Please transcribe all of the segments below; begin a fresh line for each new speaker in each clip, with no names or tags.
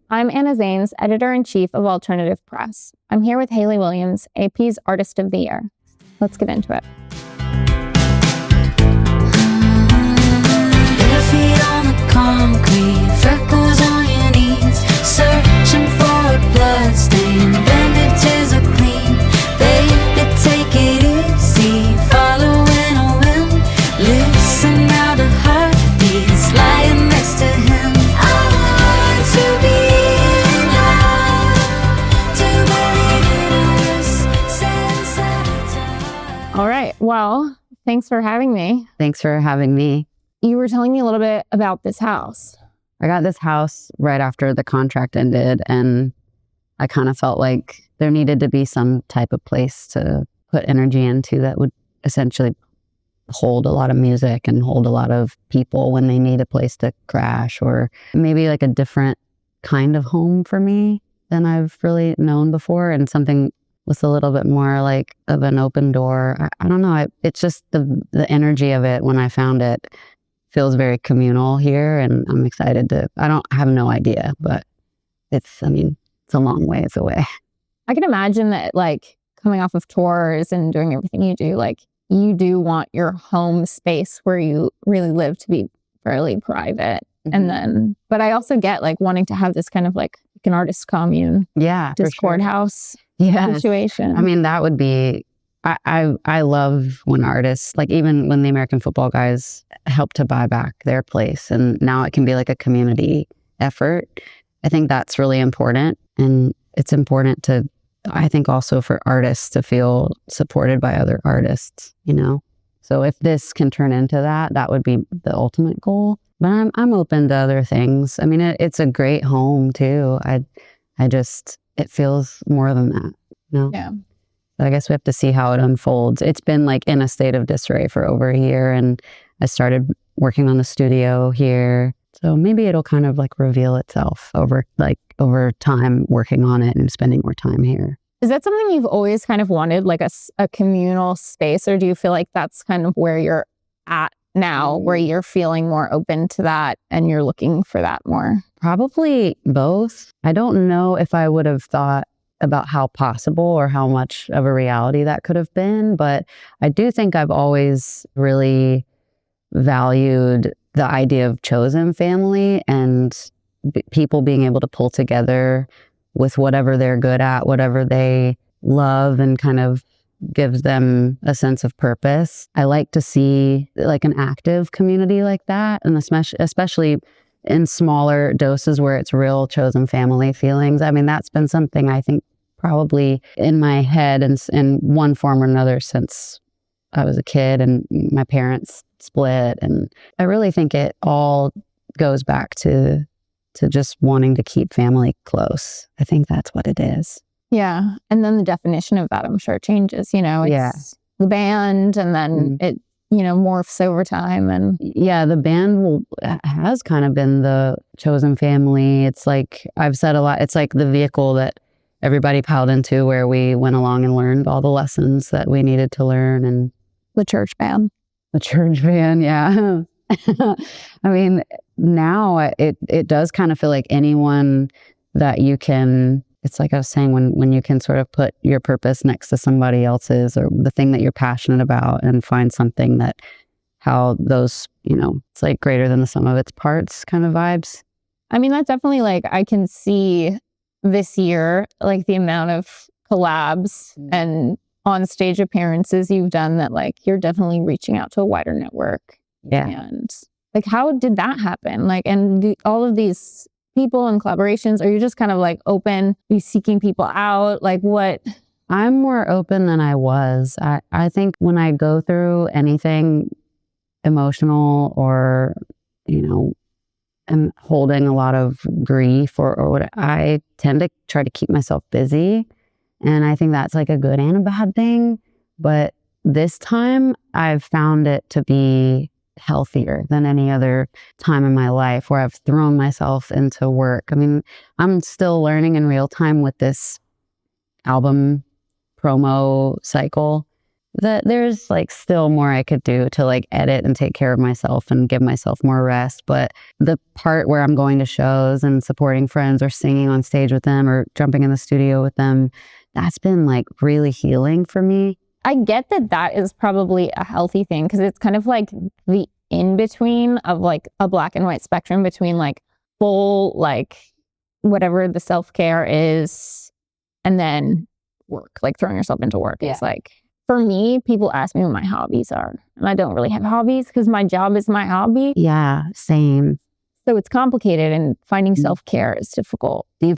I'm Anna Zanes, Editor-in-Chief of Alternative Press. I'm here with Hayley Williams, AP's Artist of the Year. Let's get into it.
Bare feet on the concrete, freckles on your knees, searching for a bloodstain, bandages are clean. Baby, take it easy, following a wind. Listen now to heartbeats, lying next to him. I want to be alive, to believe in us, since I die.
All right. Well, thanks for having me.
Thanks for having me.
You were telling me a little bit about this house.
I got this house right after the contract ended, and I kind of felt like there needed to be some type of place to put energy into that would essentially hold a lot of music and hold a lot of people when they need a place to crash, or maybe like a different kind of home for me than I've really known before, and something with a little bit more like of an open door. I don't know. It's just the energy of it when I found it feels very communal here, and I'm excited to, I have no idea, but it's a long ways away.
I can imagine that, like, coming off of tours and doing everything you do, like, you do want your home space where you really live to be fairly private.
Mm-hmm.
And then, but I also get like wanting to have this kind of like an artist commune,
Yeah,
Discord house
Yes.
situation.
I mean, that would be, I love when artists, like even when the American football guys help to buy back their place, and now it can be like a community effort. I think that's really important. And it's important to, I think also for artists to feel supported by other artists, you know? So if this can turn into that, that would be the ultimate goal. But I'm open to other things. I mean, it's a great home too. It feels more than that, you know?
Yeah.
But I guess we have to see how it unfolds. It's been like in a state of disarray for over a year, and I started working on the studio here. So maybe it'll kind of like reveal itself over time working on it and spending more time here.
Is that something you've always kind of wanted, like a communal space, or do you feel like that's kind of where you're at now, where you're feeling more open to that and you're looking for that more?
Probably both. I don't know if I would have thought about how possible or how much of a reality that could have been, but I do think I've always really valued the idea of chosen family and people being able to pull together with whatever they're good at, whatever they love, and kind of gives them a sense of purpose. I like to see like an active community like that, and especially in smaller doses where it's real chosen family feelings. I mean, that's been something I think probably in my head and in one form or another since I was a kid and my parents split. And I really think it all goes back to just wanting to keep family close. I think that's what it is.
Yeah. And then the definition of that, I'm sure, changes, you know, it's the band, and then it, you know, morphs over time. And
yeah, the band has kind of been the chosen family. It's like, I've said a lot, it's like the vehicle that everybody piled into, where we went along and learned all the lessons that we needed to learn. And
the church band.
The church band, yeah. I mean, now it does kind of feel like anyone that you can, it's like I was saying, when you can sort of put your purpose next to somebody else's, or the thing that you're passionate about, and find something that, how those, you know, it's like greater than the sum of its parts kind of vibes.
I mean, that's definitely, like, I can see this year, like the amount of collabs and on stage appearances you've done, that like you're definitely reaching out to a wider network.
Yeah.
And like, how did that happen? Like, and all of these people and collaborations, are you just kind of like open? Are you seeking people out? Like, what?
I'm more open than I was. I think when I go through anything emotional, or, you know, am holding a lot of grief or what, I tend to try to keep myself busy. And I think that's like a good and a bad thing. But this time I've found it to be healthier than any other time in my life, where I've thrown myself into work. I mean, I'm still learning in real time with this album promo cycle. that there's like still more I could do to like edit and take care of myself and give myself more rest. But the part where I'm going to shows and supporting friends or singing on stage with them or jumping in the studio with them, that's been like really healing for me.
I get that is probably a healthy thing because it's kind of like the in between of like a black and white spectrum between like full, like whatever the self-care is and then work, like throwing yourself into work. It's like, for me, people ask me what my hobbies are and I don't really have hobbies because my job is my hobby.
Yeah, same.
So it's complicated and finding self-care is difficult.
Do you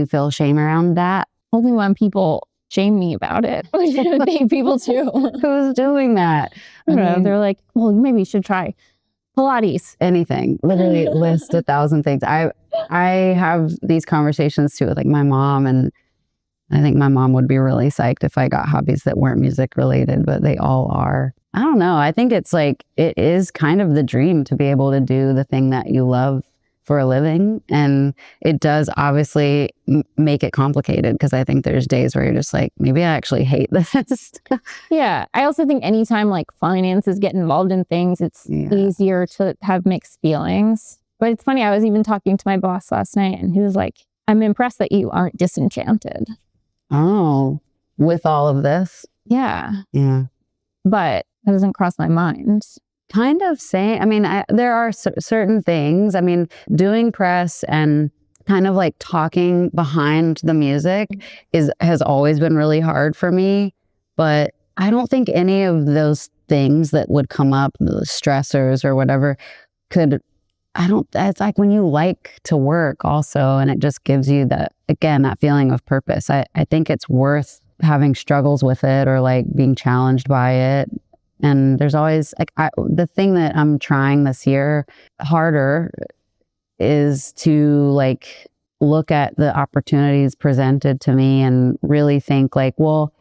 feel shame around that?
Only when people shame me about it, which I think people do.
Who's doing that?
I don't know. They're like, well, maybe you should try Pilates.
Anything. Literally list 1,000 things. I have these conversations too with like my mom, and I think my mom would be really psyched if I got hobbies that weren't music related, but they all are. I don't know. I think it's like, it is kind of the dream to be able to do the thing that you love for a living. And it does obviously make it complicated because I think there's days where you're just like, maybe I actually hate this.
Yeah. I also think anytime like finances get involved in things, it's easier to have mixed feelings. But it's funny, I was even talking to my boss last night and he was like, I'm impressed that you aren't disenchanted.
Oh, with all of this?
Yeah.
Yeah.
But that doesn't cross my mind.
Kind of saying, I mean, there are certain things, I mean, doing press and kind of like talking behind the music has always been really hard for me. But I don't think any of those things that would come up, the stressors or whatever, it's like when you like to work also, and it just gives you that feeling of purpose. I think it's worth having struggles with it or like being challenged by it. And there's always like the thing that I'm trying this year harder is to like look at the opportunities presented to me and really think like, well,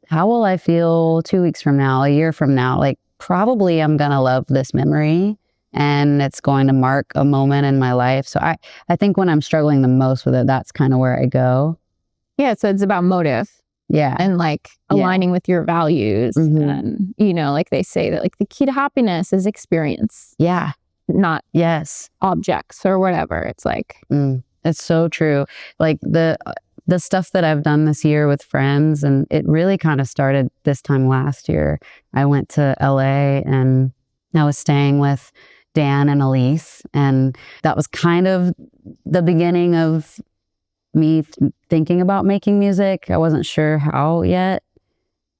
how will I feel 2 weeks from now, a year from now? Like probably I'm going to love this memory and it's going to mark a moment in my life. So I think when I'm struggling the most with it, that's kind of where I go.
Yeah. So it's about motive.
Yeah.
And like aligning with your values. And, you know, like they say that like the key to happiness is experience.
Yeah.
Not objects or whatever. It's like.
It's so true. Like the stuff that I've done this year with friends, and it really kind of started this time last year. I went to LA and I was staying with Dan and Elise. And that was kind of the beginning of me thinking about making music. I wasn't sure how yet.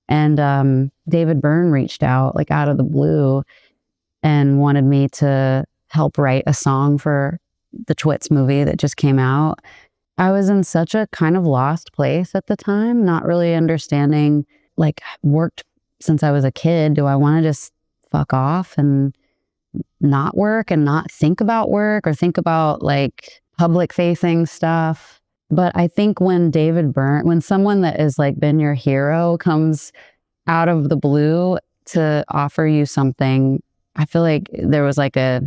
And David Byrne reached out like out of the blue and wanted me to help write a song for the Twits movie that just came out. I was in such a kind of lost place at the time, not really understanding, like I've worked since I was a kid. Do I want to just fuck off and not work and not think about work or think about like public facing stuff? But I think when someone that has like been your hero comes out of the blue to offer you something, I feel like there was like a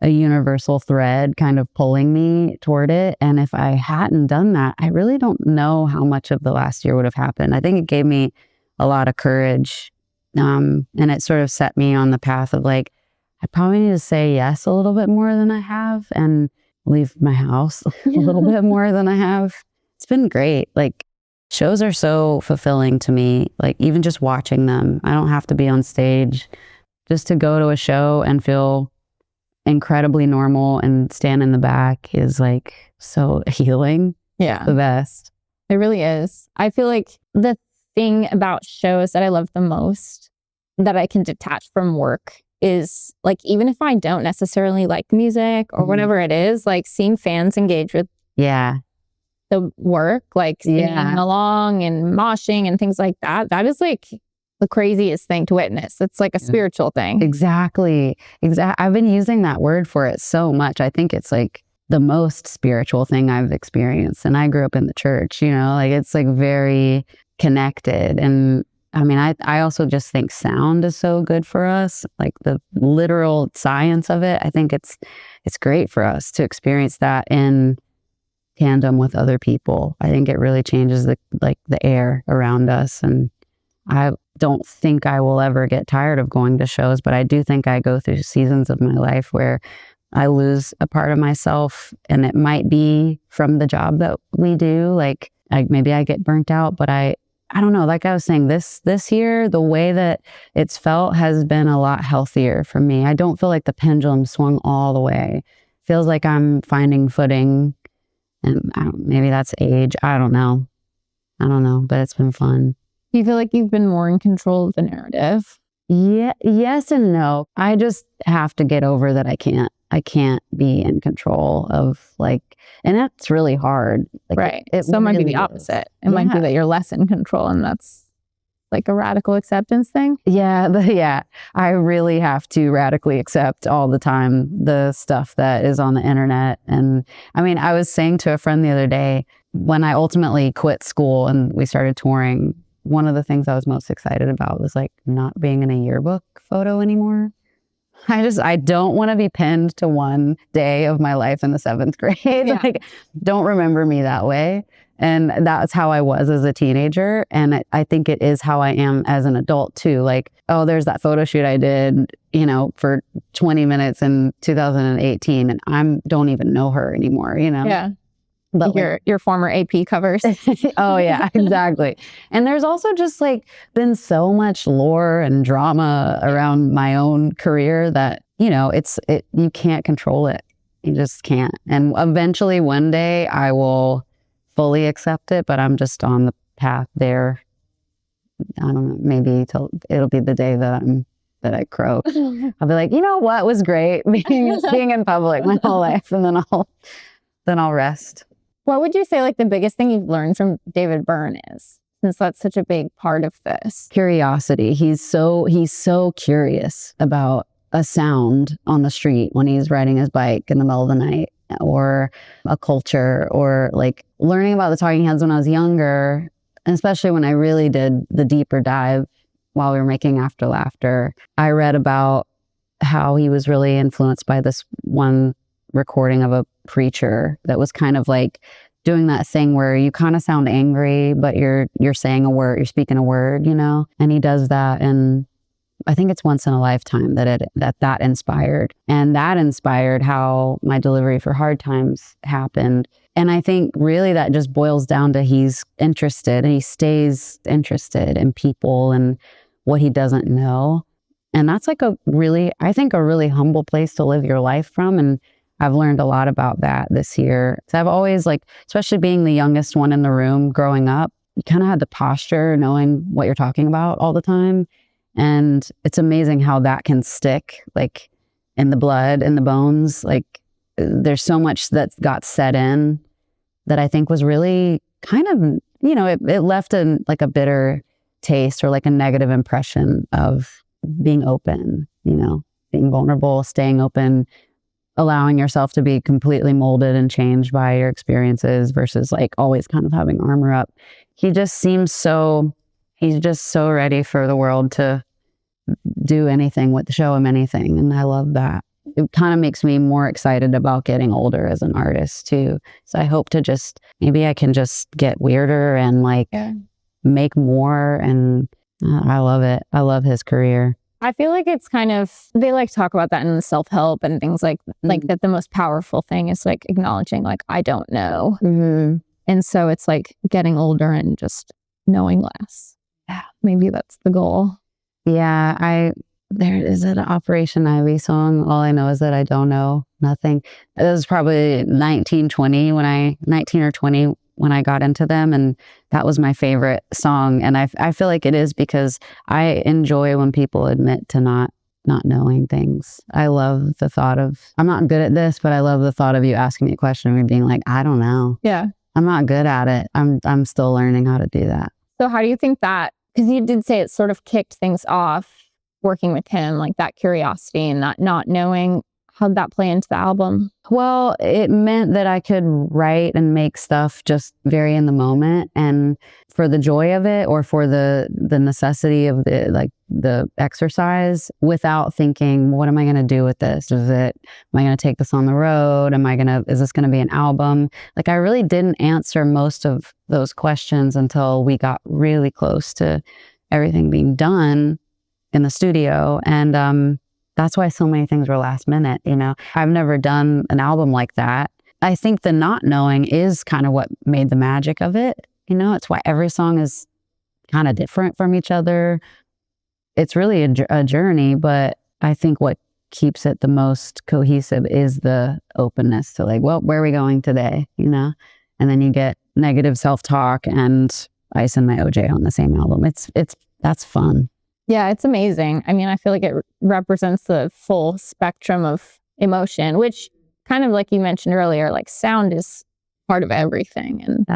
universal thread kind of pulling me toward it. And if I hadn't done that, I really don't know how much of the last year would have happened. I think it gave me a lot of courage. And it sort of set me on the path of like, I probably need to say yes a little bit more than I have and leave my house a little bit more than I have. It's been great. Like shows are so fulfilling to me. Like even just watching them, I don't have to be on stage. Just to go to a show and feel incredibly normal and stand in the back is like so healing.
Yeah.
The best.
It really is. I feel like the thing about shows that I love the most that I can detach from work is like, even if I don't necessarily like music or whatever it is, like seeing fans engage with the work, like singing along and moshing and things like that. That is like the craziest thing to witness. It's like a spiritual thing.
Exactly. I've been using that word for it so much. I think it's like the most spiritual thing I've experienced. And I grew up in the church, you know, like it's like very connected. And I mean, I also just think sound is so good for us, like the literal science of it. I think it's great for us to experience that in tandem with other people. I think it really changes the air around us. And don't think I will ever get tired of going to shows, but I do think I go through seasons of my life where I lose a part of myself, and it might be from the job that we do. Like maybe I get burnt out, but I don't know. Like I was saying, this year, the way that it's felt has been a lot healthier for me. I don't feel like the pendulum swung all the way. Feels like I'm finding footing, and maybe that's age. I don't know, but it's been fun.
Do you feel like you've been more in control of the narrative?
Yeah, yes and no. I just have to get over that I can't be in control of and that's really hard.
Right. So it might be the opposite. It might be that you're less in control, and that's like a radical acceptance thing.
Yeah. I really have to radically accept all the time the stuff that is on the internet. And I mean, I was saying to a friend the other day, when I ultimately quit school and we started touring, one of the things I was most excited about was like not being in a yearbook photo anymore. I don't want to be pinned to one day of my life in the 7th grade.
Yeah.
Like, don't remember me that way. And that's how I was as a teenager. And I think it is how I am as an adult too. Like, oh, there's that photo shoot I did, for 20 minutes in 2018, and I don't even know her anymore,
Yeah.
But
your former AP covers.
Oh yeah, exactly. And there's also just been so much lore and drama around my own career that, you can't control it. You just can't. And eventually one day I will fully accept it, but I'm just on the path there. I don't know, maybe it'll be the day that I croak. I'll be like, what was great being in public my whole life, and then I'll rest.
What would you say the biggest thing you've learned from David Byrne is, since that's such a big part of this?
Curiosity. He's so curious about a sound on the street when he's riding his bike in the middle of the night, or a culture, or learning about the Talking Heads when I was younger, and especially when I really did the deeper dive while we were making After Laughter. I read about how he was really influenced by this one recording of a preacher that was kind of doing that thing where you kind of sound angry, but you're saying a word, you're speaking a word, and he does that. And I think it's Once in a Lifetime that inspired, and that inspired how my delivery for Hard Times happened. And I think really that just boils down to he's interested, and he stays interested in people and what he doesn't know. And that's a really humble place to live your life from. And I've learned a lot about that this year. So I've always especially being the youngest one in the room growing up, you kind of had the posture knowing what you're talking about all the time. And it's amazing how that can stick in the blood, in the bones. There's so much that got set in that I think was really kind of, it left a bitter taste, or a negative impression of being open, being vulnerable, staying open, allowing yourself to be completely molded and changed by your experiences versus always kind of having armor up. He's just so ready for the world to do anything, show him anything. And I love that. It kind of makes me more excited about getting older as an artist too. So I hope to maybe I can just get weirder and make more. And I love it. I love his career.
I feel like it's kind of, they talk about that in the self-help and things like that. The most powerful thing is acknowledging I don't know.
Mm-hmm.
And so it's getting older and just knowing less. Yeah, maybe that's the goal.
Yeah, there is an Operation Ivy song. All I know is that I don't know nothing. It was probably 19 or 20 when I got into them, and that was my favorite song. And I feel like it is because I enjoy when people admit to not knowing things. I love the thought of, I'm not good at this, but I love the thought of you asking me a question and me being like, I don't know.
Yeah.
I'm not good at it. I'm still learning how to do that.
So how do you think that, because you did say it sort of kicked things off working with him, that curiosity and that not knowing, how'd that play into the album?
Well, it meant that I could write and make stuff just very in the moment, and for the joy of it, or for the necessity of the exercise, without thinking, what am I going to do with this? Am I going to take this on the road? Is this going to be an album? I really didn't answer most of those questions until we got really close to everything being done in the studio. And that's why so many things were last minute, you know. I've never done an album like that. I think the not knowing is kind of what made the magic of it. You know, it's why every song is kind of different from each other. It's really a journey, but I think what keeps it the most cohesive is the openness to like, well, where are we going today? You know, and then you get negative self-talk and Ice and My OJ on the same album. That's fun.
Yeah, it's amazing. I mean, I feel like it represents the full spectrum of emotion, which kind of like you mentioned earlier, like sound is part of everything. And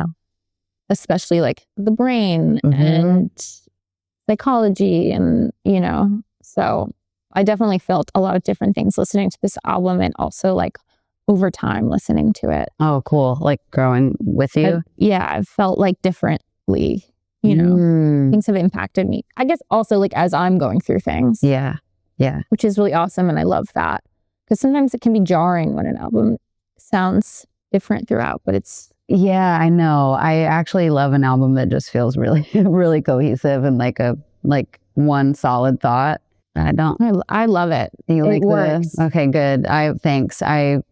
especially like the brain and psychology and, you know, so I definitely felt a lot of different things listening to this album and also like over time listening to it.
Oh, cool. Like growing with you?
I felt like differently. You know, things have impacted me. I guess also like as I'm going through things.
Yeah. Yeah.
Which is really awesome. And I love that. Because sometimes it can be jarring when an album sounds different throughout, but it's...
Yeah, I know. I actually love an album that just feels really, really cohesive and like one solid thought. I
love it.
It
works.
Okay, good. Thanks. I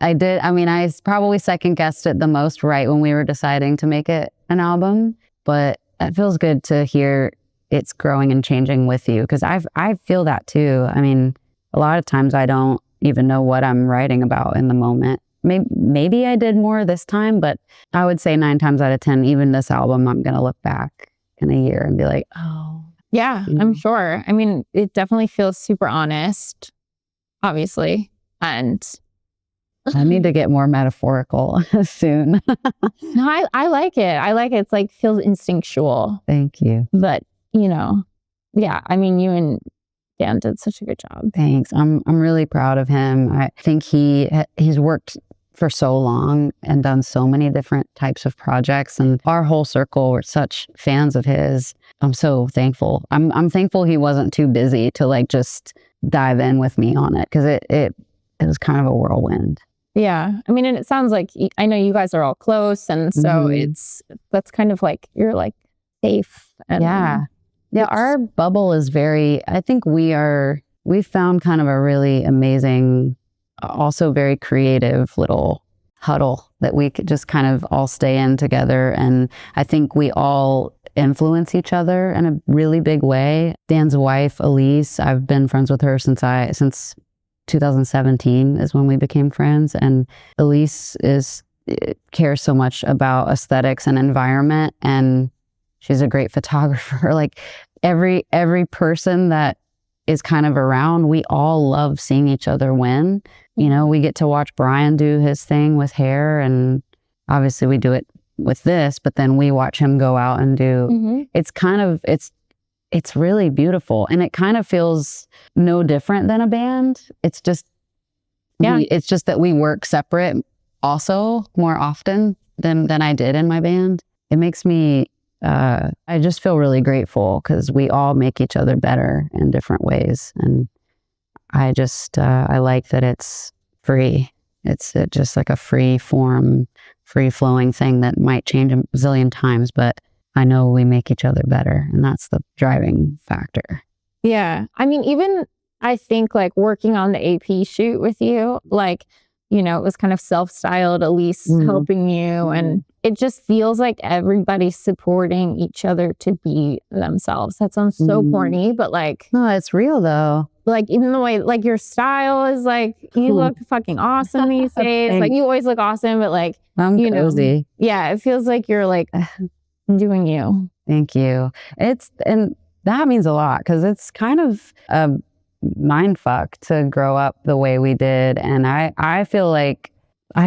did. I mean, I probably second guessed it the most right when we were deciding to make it an album, but it feels good to hear it's growing and changing with you because I feel that too. I mean, a lot of times I don't even know what I'm writing about in the moment. Maybe I did more this time, but I would say 9 times out of 10, even this album, I'm going to look back in a year and be like, oh.
Yeah, I'm sure. I mean, it definitely feels super honest, obviously. And
I need to get more metaphorical soon.
No, I like it. I like it. It's like feels instinctual.
Thank you.
But, you know, yeah, I mean, you and Dan did such a good job.
Thanks. I'm really proud of him. I think he's worked for so long and done so many different types of projects, and our whole circle were such fans of his. I'm so thankful. I'm thankful he wasn't too busy to like just dive in with me on it because it was kind of a whirlwind.
Yeah. I mean, and it sounds like, I know you guys are all close. And so that's kind of like, you're like safe. And
yeah. Our bubble is I think we found kind of a really amazing, also very creative little huddle that we could just kind of all stay in together. And I think we all influence each other in a really big way. Dan's wife, Elise, I've been friends with her since 2017 is when we became friends. And Elise cares so much about aesthetics and environment, and she's a great photographer. Like every person that is kind of around, we all love seeing each other win. You know, we get to watch Brian do his thing with hair, and obviously we do it with this, but then we watch him go out and do, it's really beautiful. And it kind of feels no different than a band. It's just, it's just that we work separate also more often than I did in my band. It makes me, I just feel really grateful because we all make each other better in different ways. And I just, I like that it's free. It's just like a free form, free flowing thing that might change a zillion times, but I know we make each other better, and that's the driving factor.
Yeah. I mean, even I think like working on the AP shoot with you, like, you know, it was kind of self-styled, Elise helping you. And it just feels like everybody's supporting each other to be themselves. That sounds so corny, but like...
No, it's real though.
Like even the way, like your style is like, you look fucking awesome these days. Like you always look awesome, but like,
I'm cozy.
Yeah, it feels like you're like... doing you.
Thank you. And that means a lot because it's kind of a mind fuck to grow up the way we did. And I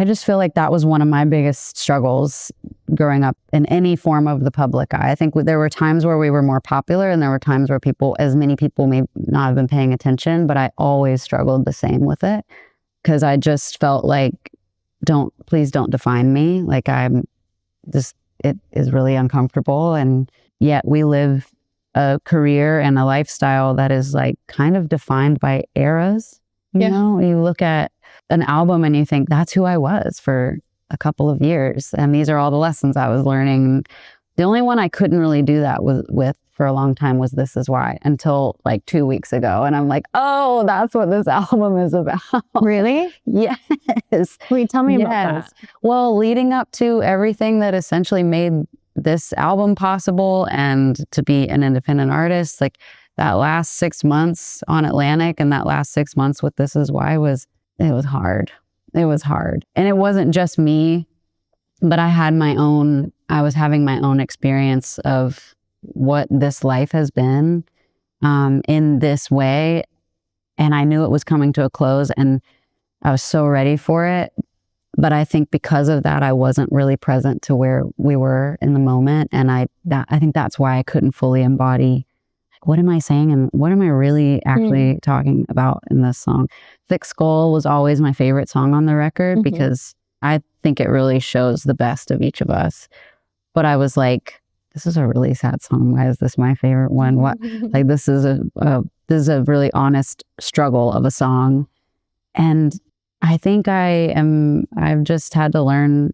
just feel like that was one of my biggest struggles growing up in any form of the public eye. I think there were times where we were more popular and there were times where as many people may not have been paying attention, but I always struggled the same with it because I just felt like, please don't define me. Like it is really uncomfortable. And yet we live a career and a lifestyle that is like kind of defined by eras. You know, you look at an album and you think that's who I was for a couple of years. And these are all the lessons I was learning. The only one I couldn't really do that with for a long time was This Is Why, until like 2 weeks ago. And I'm like, oh, that's what this album is about.
Really?
Yes.
Wait, tell me about that.
Well, leading up to everything that essentially made this album possible and to be an independent artist, like that last 6 months on Atlantic and that last 6 months with This Is Why was hard. It was hard. And it wasn't just me, but I was having my own experience of what this life has been in this way. And I knew it was coming to a close and I was so ready for it. But I think because of that, I wasn't really present to where we were in the moment. And I think that's why I couldn't fully embody what am I saying and what am I really actually talking about in this song. Thick Skull was always my favorite song on the record because I think it really shows the best of each of us. But I was like, this is a really sad song. Why is this my favorite one? What? Like, this is a really honest struggle of a song. And I think I've just had to learn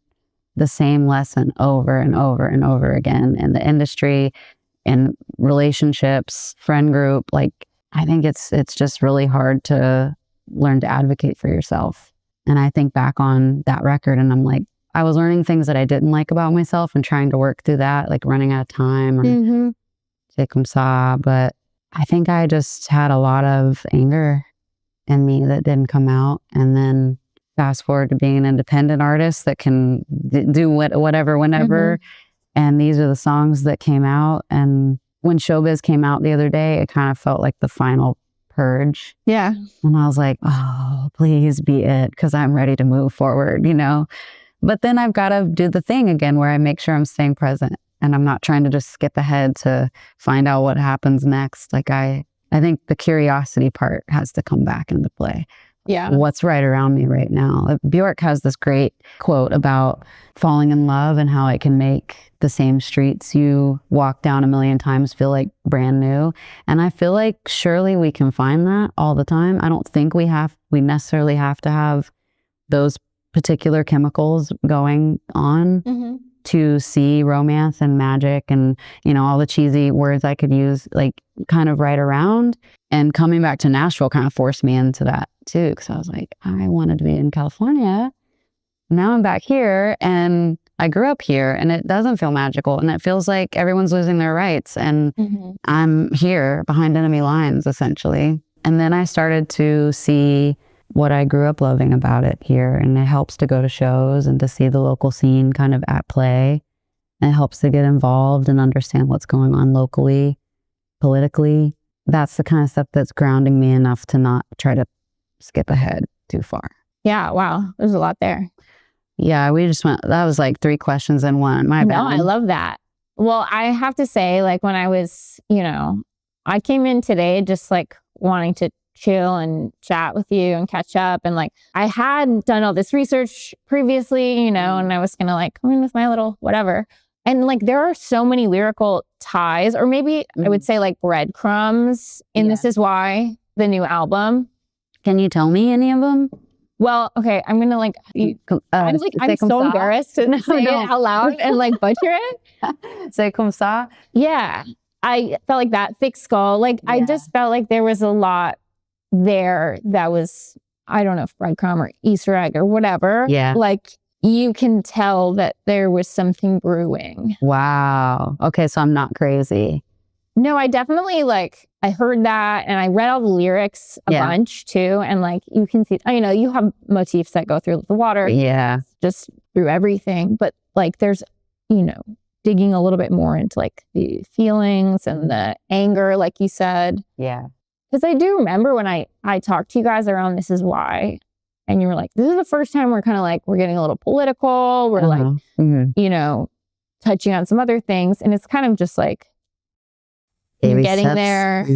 the same lesson over and over and over again in the industry, in relationships, friend group. Like, I think it's just really hard to learn to advocate for yourself. And I think back on that record and I'm like, I was learning things that I didn't like about myself and trying to work through that, like running out of time or c'est comme ça. But I think I just had a lot of anger in me that didn't come out. And then fast forward to being an independent artist that can do whatever, whenever. And these are the songs that came out. And when Showbiz came out the other day, it kind of felt like the final purge.
Yeah.
And I was like, oh, please be it, because I'm ready to move forward, you know? But then I've got to do the thing again where I make sure I'm staying present and I'm not trying to just skip ahead to find out what happens next. Like I think the curiosity part has to come back into play.
Yeah.
What's right around me right now? Bjork has this great quote about falling in love and how it can make the same streets you walk down a million times feel like brand new. And I feel like surely we can find that all the time. I don't think we necessarily have to have those particular chemicals going on to see romance and magic and, you know, all the cheesy words I could use, like kind of right around. And coming back to Nashville kind of forced me into that too, because I was like, I wanted to be in California. Now I'm back here and I grew up here and it doesn't feel magical and it feels like everyone's losing their rights and I'm here behind enemy lines essentially. And then I started to see what I grew up loving about it here. And it helps to go to shows and to see the local scene kind of at play. And it helps to get involved and understand what's going on locally, politically. That's the kind of stuff that's grounding me enough to not try to skip ahead too far.
Yeah. Wow. There's a lot there.
Yeah. That was like 3 questions in one. My bad.
No, I love that. Well, I have to say, like when I was, I came in today just like wanting to chill and chat with you and catch up. And like, I had done all this research previously, and I was going to like come in with my little whatever. And like, there are so many lyrical ties, or maybe I would say like breadcrumbs in This Is Why, the new album.
Can you tell me any of them?
Well, okay, I'm going to like, I'm so embarrassed to say it out loud and like butcher it.
C'est comme ça?
Yeah. I felt like that. Thick Skull. Like, I just felt like there was a lot there that was, I don't know if breadcrumb or Easter egg or whatever.
Yeah.
Like you can tell that there was something brewing.
Wow. Okay. So I'm not crazy.
No, I definitely I heard that and I read all the lyrics a bunch too. And like, you can see, you have motifs that go through the water.
Yeah.
Just through everything. But like, there's, digging a little bit more into like the feelings and the anger, like you said.
Yeah.
Because I do remember when I talked to you guys around This Is Why, and you were like, this is the first time we're kind of like, we're getting a little political. We're touching on some other things. And it's kind of just like getting there.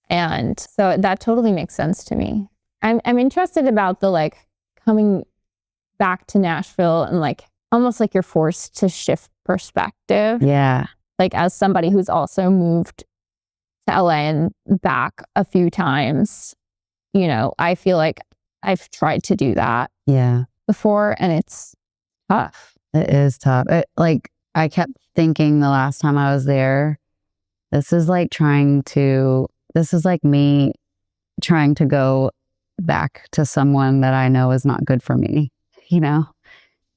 And so that totally makes sense to me. I'm interested about the like coming back to Nashville and like almost like you're forced to shift perspective.
Yeah.
Like as somebody who's also moved to LA and back a few times, I feel like I've tried to do that
before
and it's tough.
It is tough. I kept thinking the last time I was there, this is like me trying to go back to someone that I know is not good for me. You know,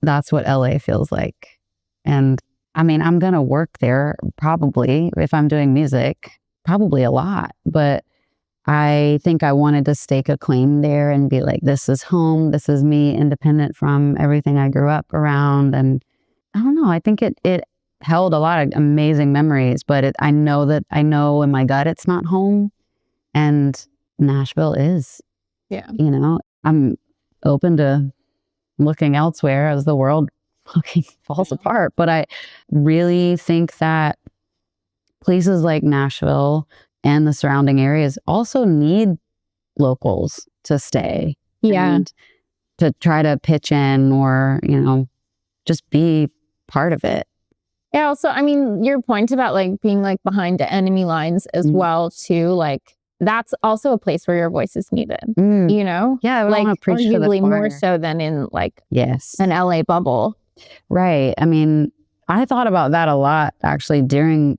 that's what LA feels like. And I mean, I'm going to work there probably if I'm doing music, probably a lot, but I think I wanted to stake a claim there and be like, this is home. This is me, independent from everything I grew up around. And I don't know, I think it held a lot of amazing memories, but I know in my gut it's not home. And Nashville is.
Yeah.
You know, I'm open to looking elsewhere as the world fucking falls apart. But I really think that places like Nashville and the surrounding areas also need locals to stay.
Yeah.
And to try to pitch in or, you know, just be part of it.
Yeah. Also, I mean, your point about like being like behind the enemy lines as well, too, like that's also a place where your voice is needed, you know?
Yeah. I
like
want to preach to the
arguably
choir.
more so than in like
Yes.
an LA bubble.
Right. I mean, I thought about that a lot actually during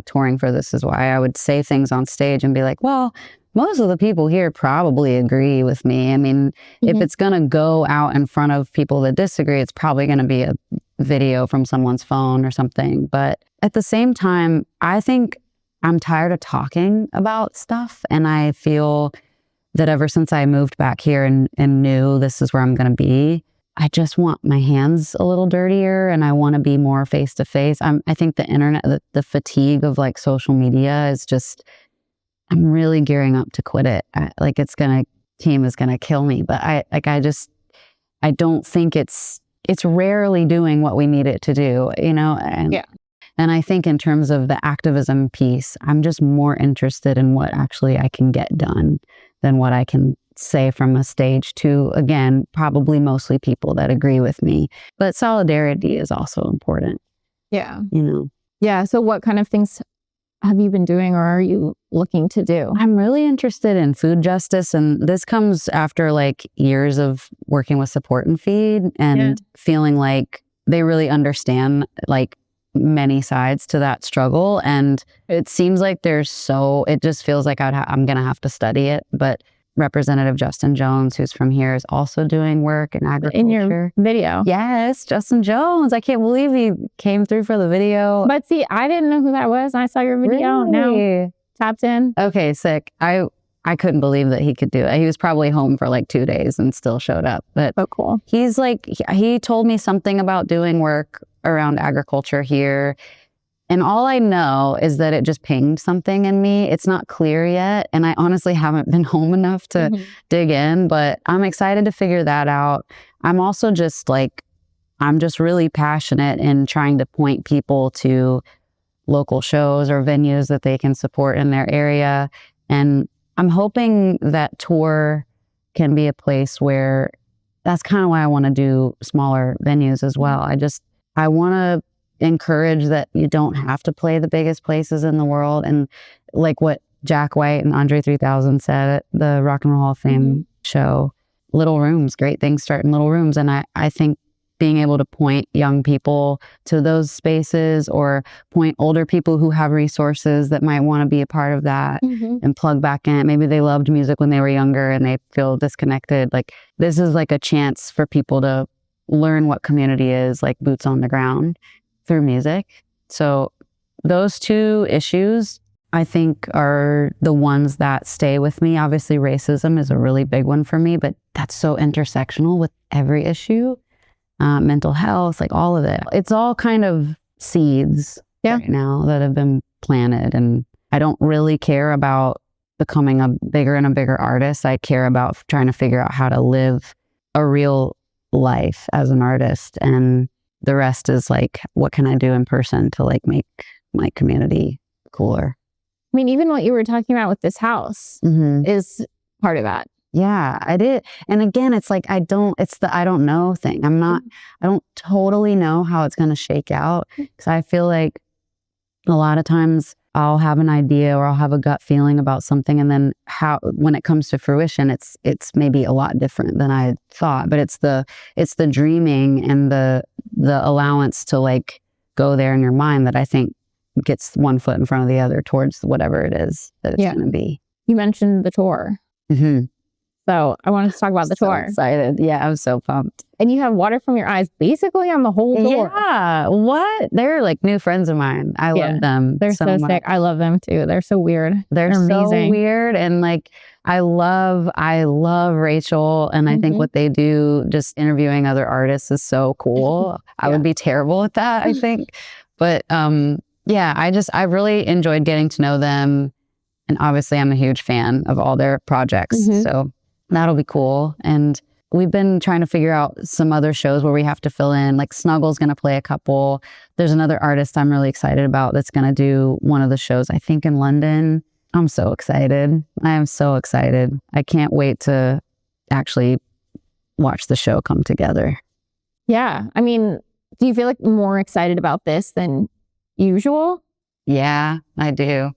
touring for This Is Why. I would say things on stage and be like, well, most of the people here probably agree with me. I mean, if it's going to go out in front of people that disagree, it's probably going to be a video from someone's phone or something. But at the same time, I think I'm tired of talking about stuff. And I feel that ever since I moved back here and knew this is where I'm going to be, I just want my hands a little dirtier and I want to be more face to face. I think the internet, the fatigue of like social media is just, I'm really gearing up to quit it. Team is going to kill me. But I don't think it's rarely doing what we need it to do, you know? And I think in terms of the activism piece, I'm just more interested in what actually I can get done than what I can say from a stage to, again, probably mostly people that agree with me. But solidarity is also important.
Yeah.
You know?
Yeah. So what kind of things have you been doing or are you looking to do?
I'm really interested in food justice. And this comes after like years of working with Support and Feed and feeling like they really understand like many sides to that struggle. And it seems like it just feels like I'm going to have to study it. But Representative Justin Jones, who's from here, is also doing work in agriculture.
In your video.
Yes, Justin Jones. I can't believe he came through for the video.
But see, I didn't know who that was. I saw your video.
Really?
Now tapped in.
Okay, sick. I couldn't believe that he could do it. He was probably home for like 2 days and still showed up. But
oh, cool.
He's like, he told me something about doing work around agriculture here. And all I know is that it just pinged something in me. It's not clear yet. And I honestly haven't been home enough to dig in, but I'm excited to figure that out. I'm also just like, I'm just really passionate in trying to point people to local shows or venues that they can support in their area. And I'm hoping that tour can be a place where that's kind of why I want to do smaller venues as well. I want to encourage that you don't have to play the biggest places in the world. And like what Jack White and Andre 3000 said at the Rock and Roll Hall of Fame show, little rooms, great things start in little rooms. And I think being able to point young people to those spaces or point older people who have resources that might want to be a part of that and plug back in. Maybe they loved music when they were younger and they feel disconnected. Like this is like a chance for people to learn what community is, like boots on the ground through music. So those two issues, I think, are the ones that stay with me. Obviously, racism is a really big one for me, but that's so intersectional with every issue. Mental health, like all of it. It's all kind of seeds right now that have been planted. And I don't really care about becoming a bigger and a bigger artist. I care about trying to figure out how to live a real life as an artist. And the rest is like, what can I do in person to like make my community cooler?
I mean, even what you were talking about with this house is part of that.
Yeah, I did. And again, it's like, it's the I don't know thing. I don't totally know how it's going to shake out because I feel like a lot of times I'll have an idea or I'll have a gut feeling about something. And then when it comes to fruition, it's maybe a lot different than I thought, but it's the dreaming and the allowance to like go there in your mind that I think gets one foot in front of the other towards whatever it is that it's going to be.
You mentioned the tour.
Mm-hmm.
So I wanted to talk about the tour.
Excited. Yeah, I'm so pumped.
And you have water from your eyes basically on the whole tour.
Yeah. What? They're like new friends of mine. I love them.
They're so
much.
sick. I love them too. They're so weird.
They're so
amazing.
weird. And like, I love Rachel. And I think what they do, just interviewing other artists, is so cool. I would be terrible at that, I think. But yeah, I really enjoyed getting to know them. And obviously I'm a huge fan of all their projects. So that'll be cool. And we've been trying to figure out some other shows where we have to fill in. Like Snuggle's going to play a couple. There's another artist I'm really excited about that's going to do one of the shows, I think in London. I'm so excited. I am so excited. I can't wait to actually watch the show come together.
Yeah. I mean, do you feel like more excited about this than usual?
Yeah, I do.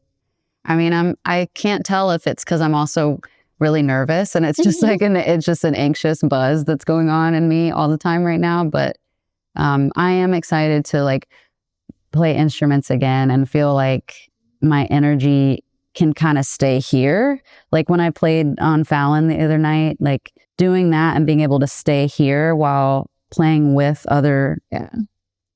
I mean, I can't tell if it's because I'm also really nervous and it's just like it's just an anxious buzz that's going on in me all the time right now. But I am excited to like play instruments again and feel like my energy can kind of stay here. Like when I played on Fallon the other night, like doing that and being able to stay here while playing with other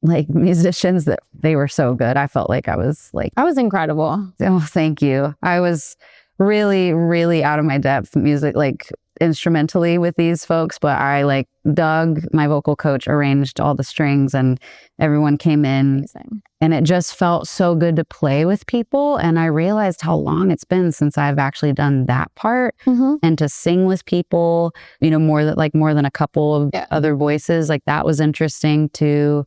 like musicians, that they were so good. I felt like I was
incredible.
Oh, thank you. I was really, really out of my depth music, like instrumentally with these folks, but I like Doug, my vocal coach, arranged all the strings and everyone came in.
Amazing.
And it just felt so good to play with people. And I realized how long it's been since I've actually done that part and to sing with people, you know, more than a couple of other voices. Like that was interesting too.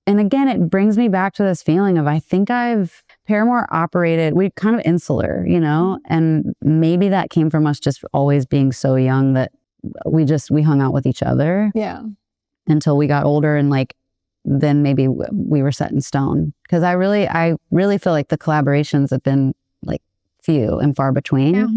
And again, it brings me back to this feeling of, I think Paramore operated, we kind of insular, you know, and maybe that came from us just always being so young that we hung out with each other.
Yeah.
Until we got older and like, then maybe we were set in stone. Because I really feel like the collaborations have been like few and far between. Yeah.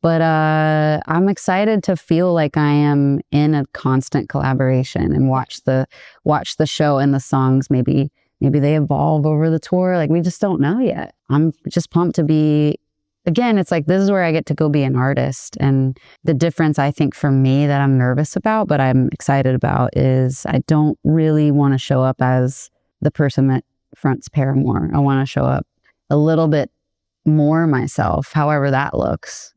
But I'm excited to feel like I am in a constant collaboration and watch the show and the songs. Maybe they evolve over the tour. Like we just don't know yet. I'm just pumped to be, again, it's like this is where I get to go be an artist. And the difference I think for me that I'm nervous about, but I'm excited about, is I don't really want to show up as the person that fronts Paramore. I want to show up a little bit more myself, however that looks.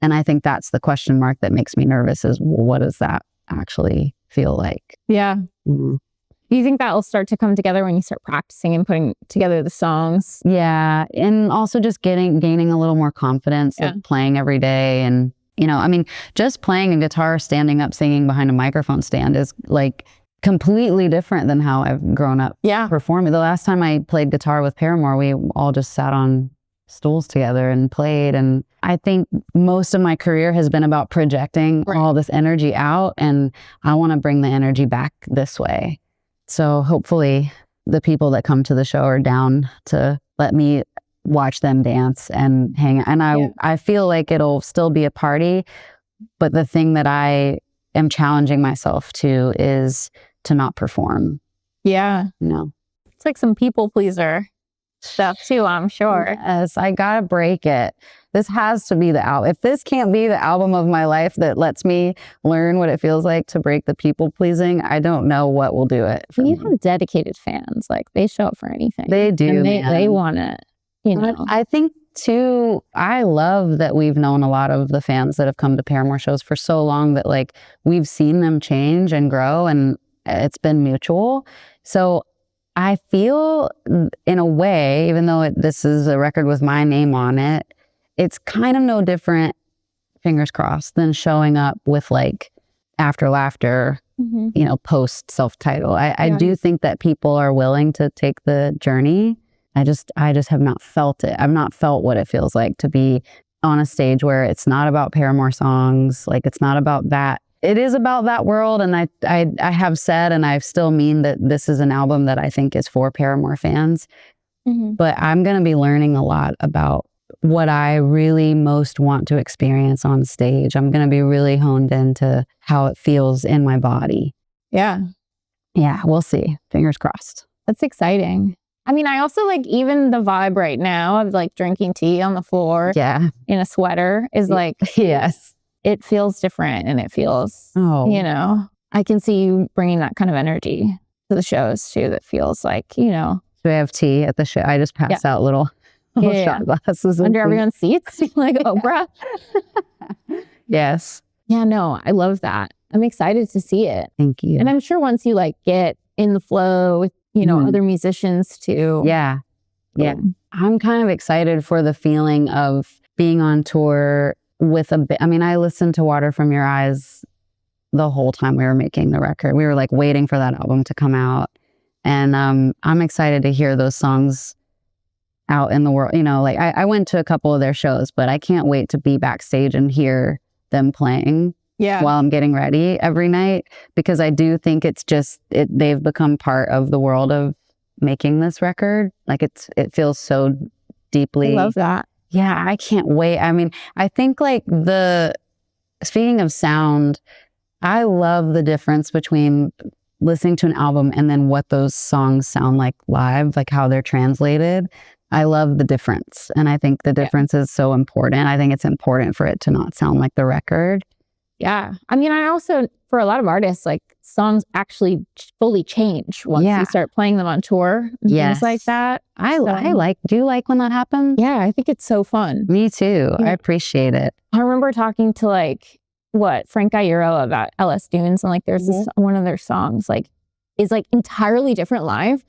And I think that's the question mark that makes me nervous is, well, what does that actually feel like?
Yeah. Do you think that will start to come together when you start practicing and putting together the songs?
Yeah. And also just gaining a little more confidence of playing every day. And, you know, I mean, just playing a guitar, standing up, singing behind a microphone stand is like completely different than how I've grown up performing. The last time I played guitar with Paramore, we all just sat on stools together and played. And I think most of my career has been about projecting all this energy out. And I want to bring the energy back this way. So hopefully the people that come to the show are down to let me watch them dance and hang out. And I feel like it'll still be a party. But the thing that I am challenging myself to is to not perform.
Yeah.
No.
It's like some people pleaser stuff too, I'm sure.
Yes, I gotta break it. This has to be the album. If this can't be the album of my life that lets me learn what it feels like to break the people pleasing, I don't know what will do it.
You have dedicated fans. Like they show up for anything.
They do.
And they want it. You know.
But I think too, I love that we've known a lot of the fans that have come to Paramore shows for so long that like we've seen them change and grow, and it's been mutual. So I feel in a way, even though this is a record with my name on it, it's kind of no different, fingers crossed, than showing up with like After Laughter, you know, post self-title. I do think that people are willing to take the journey. I just have not felt it. I've not felt what it feels like to be on a stage where it's not about Paramore songs. Like it's not about that. It is about that world, and I have said, and I still mean that this is an album that I think is for Paramore fans. But I'm going to be learning a lot about what I really most want to experience on stage. I'm going to be really honed into how it feels in my body.
Yeah.
Yeah, we'll see. Fingers crossed.
That's exciting. I mean, I also like even the vibe right now of like drinking tea on the floor
Yeah.
in a sweater is like,
Yes.
it feels different and it feels,
Oh.
you know, I can see you bringing that kind of energy to the shows too. That feels like, you know.
Do we have tea at the show? I just pass out little shot glasses.
Under everyone's seats, like Oprah.
Yes.
Yeah, no, I love that. I'm excited to see it.
Thank you.
And I'm sure once you like get in the flow with, you know, other musicians too.
Yeah. Yeah. I'm kind of excited for the feeling of being on tour with I mean, I listened to Water From Your Eyes the whole time we were making the record. We were like waiting for that album to come out. And I'm excited to hear those songs out in the world. You know, like I went to a couple of their shows, but I can't wait to be backstage and hear them playing while I'm getting ready every night, because I do think it's just, they've become part of the world of making this record. Like it feels so deeply.
I love that.
Yeah, I can't wait. I mean, I think like speaking of sound, I love the difference between listening to an album and then what those songs sound like live, like how they're translated. I love the difference. And I think the difference is so important. I think it's important for it to not sound like the record.
Yeah. I mean, I also, for a lot of artists, like songs actually fully change once you start playing them on tour and things like that.
I like, do you like when that happens?
Yeah, I think it's so fun.
Me too. I appreciate it.
I remember talking to like, Frank Iero about LS Dunes, and like there's this one of their songs like is like entirely different live,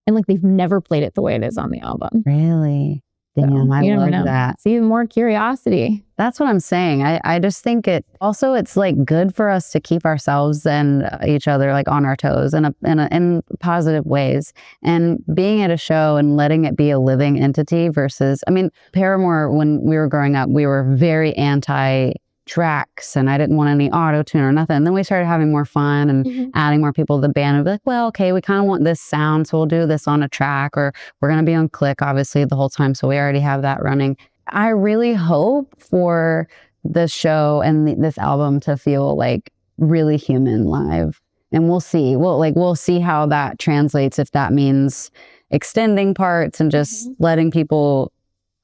and like they've never played it the way it is on the album.
Really? Damn,
So,
I
you never
love
know.
that.
It's even more curiosity.
That's what I'm saying. I just think it's like good for us to keep ourselves and each other like on our toes in positive ways. And being at a show and letting it be a living entity versus, I mean, Paramore, when we were growing up, we were very anti tracks and I didn't want any auto tune or nothing. And then we started having more fun and adding more people to the band and be like, well, okay, we kind of want this sound, so we'll do this on a track, or we're going to be on click obviously the whole time, so we already have that running. I really hope for the show and this album to feel like really human live, and we'll see. We'll see how that translates, if that means extending parts and just letting people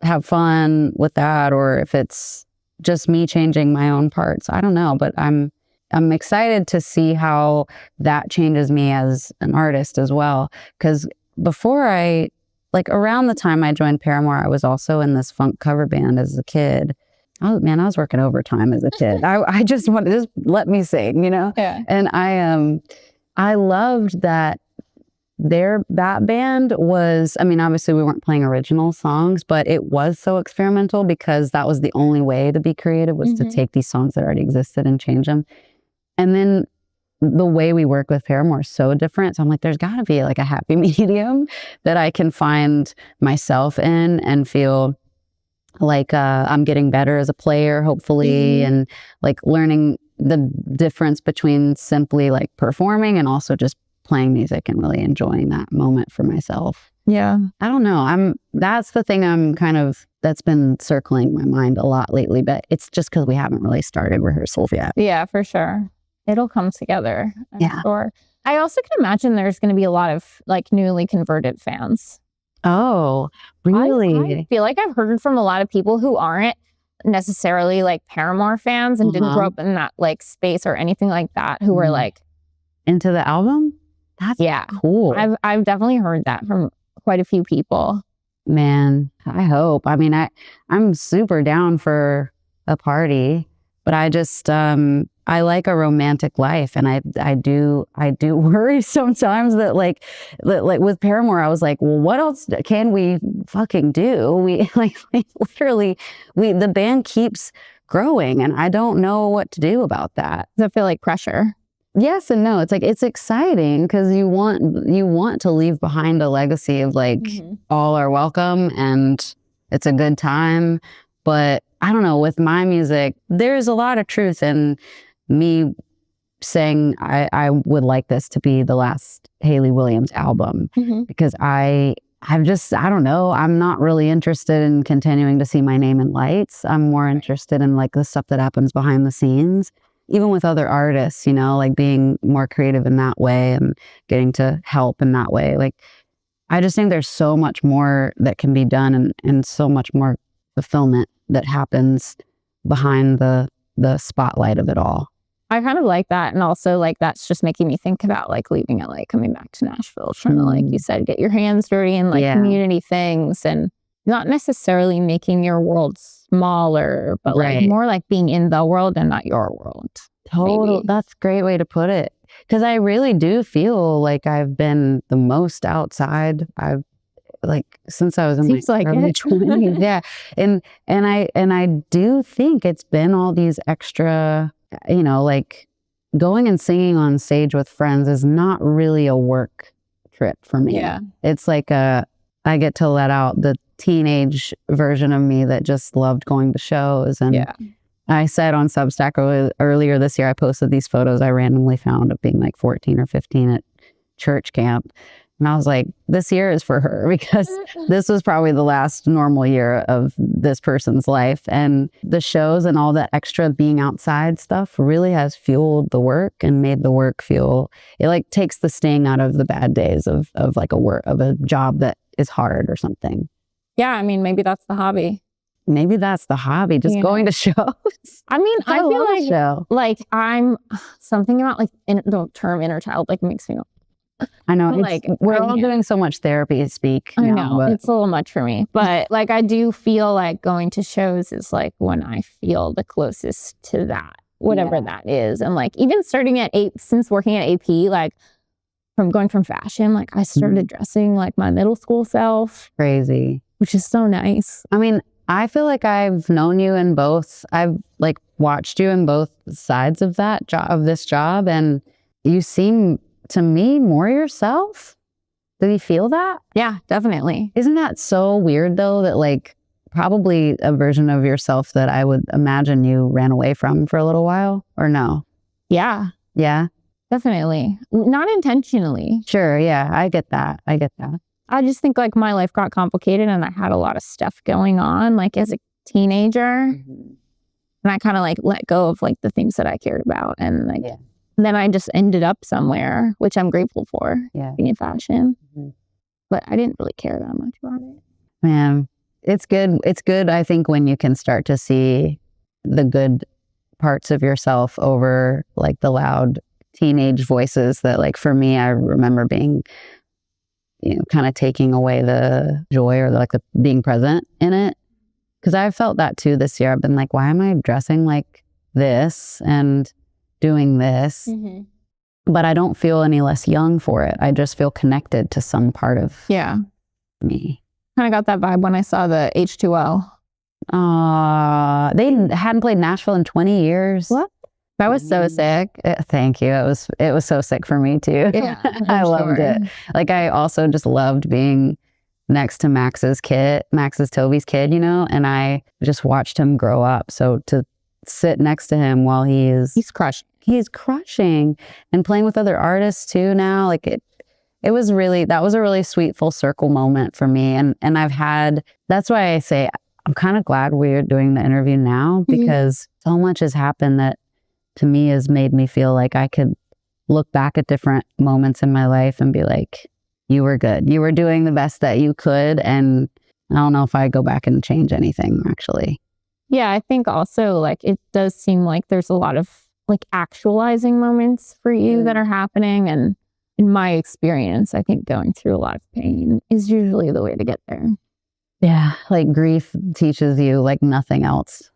have fun with that, or if it's just me changing my own parts. I don't know, but I'm excited to see how that changes me as an artist as well. Because before around the time I joined Paramore, I was also in this funk cover band as a kid. Oh man, I was working overtime as a kid. I just wanted, just let me sing, you know?
Yeah.
And I loved that that band was, I mean, obviously we weren't playing original songs, but it was so experimental because that was the only way to be creative, was to take these songs that already existed and change them. And then the way we work with Paramore is so different. So I'm like, there's got to be like a happy medium that I can find myself in and feel like I'm getting better as a player, hopefully, and like learning the difference between simply like performing and also just playing music and really enjoying that moment for myself.
Yeah.
I don't know. That's the thing that's been circling my mind a lot lately, but it's just because we haven't really started rehearsals yet.
Yeah, for sure. It'll come together. I'm sure. I also can imagine there's going to be a lot of like newly converted fans.
Oh, really?
I feel like I've heard from a lot of people who aren't necessarily like Paramore fans and didn't grow up in that like space or anything like that, who were like
into the album. That's cool.
I've definitely heard that from quite a few people.
Man, I hope. I mean, I'm super down for a party, but I just I like a romantic life, and I do worry sometimes that like with Paramore, I was like, well, what else can we fucking do? We like literally the band keeps growing, and I don't know what to do about that.
Does it feel like pressure?
Yes and no. It's like, it's exciting because you want to leave behind a legacy of like all are welcome and it's a good time. But I don't know, with my music, there's a lot of truth in me saying I would like this to be the last Hayley Williams album, because I don't know, I'm not really interested in continuing to see my name in lights. I'm more interested in like the stuff that happens behind the scenes. even with other artists, like being more creative in that way and getting to help in that way. Like, I just think there's so much more that can be done and so much more fulfillment that happens behind the spotlight of it all.
I kind of like that. And also like, that's just making me think about like leaving LA, coming back to Nashville, trying to, like you said, get your hands dirty in like community things and not necessarily making your world smaller, but like more like being in the world and not your world.
Total. That's a great way to put it. Because I really do feel like I've been the most outside. I've like since I was in my early 20s. Yeah. And I do think it's been all these extra, like going and singing on stage with friends is not really a work trip for me.
Yeah.
It's like I get to let out the teenage version of me that just loved going to shows. And I said on Substack earlier this year, I posted these photos I randomly found of being like 14 or 15 at church camp. And I was like, this year is for her because this was probably the last normal year of this person's life. And the shows and all that extra being outside stuff really has fueled the work and made the work feel, it like takes the sting out of the bad days of like a job that is hard or something.
Yeah. I mean, maybe that's the hobby.
Maybe that's the hobby, just going to shows.
I mean, I feel like I'm something about like the term inner child like makes me.
I know, like we're all doing so much therapy speak.
I know it's a little much for me, but like I do feel like going to shows is like when I feel the closest to that, whatever that is, and like even starting at since working at AP, like going from fashion, like I started dressing like my middle school self.
Crazy,
which is so nice.
I mean, I feel like I've known you in both. I've like watched you in both sides of that job, of this job, and you seem to me more yourself. Do you feel that?
Yeah, definitely.
Isn't that so weird though, that like probably a version of yourself that I would imagine you ran away from for a little while, or no?
Yeah.
Yeah.
Definitely. Not intentionally.
Sure. Yeah. I get that.
I just think like my life got complicated and I had a lot of stuff going on like as a teenager. And I kind of like let go of like the things that I cared about. And like then I just ended up somewhere, which I'm grateful for, being in fashion. But I didn't really care that much about it.
Man, it's good. It's good, I think, when you can start to see the good parts of yourself over like the loud teenage voices that like for me, I remember being kind of taking away the joy or the being present in it. Because I've felt that too this year. I've been like, why am I dressing like this and doing this? But I don't feel any less young for it. I just feel connected to some part of me.
Kind of got that vibe when I saw the H2O.
They hadn't played Nashville in 20 years.
What? That was so sick.
Thank you. It was so sick for me too.
Yeah,
I loved it. Like I also just loved being next to Max's Toby's kid, and I just watched him grow up. So to sit next to him while he's crushing and playing with other artists too now, like that was a really sweet full circle moment for me. And that's why I say I'm kind of glad we're doing the interview now, because so much has happened that to me has made me feel like I could look back at different moments in my life and be like, you were good. You were doing the best that you could. And I don't know if I go back and change anything, actually.
Yeah, I think also like it does seem like there's a lot of like actualizing moments for you that are happening. And in my experience, I think going through a lot of pain is usually the way to get there.
Yeah, like grief teaches you like nothing else.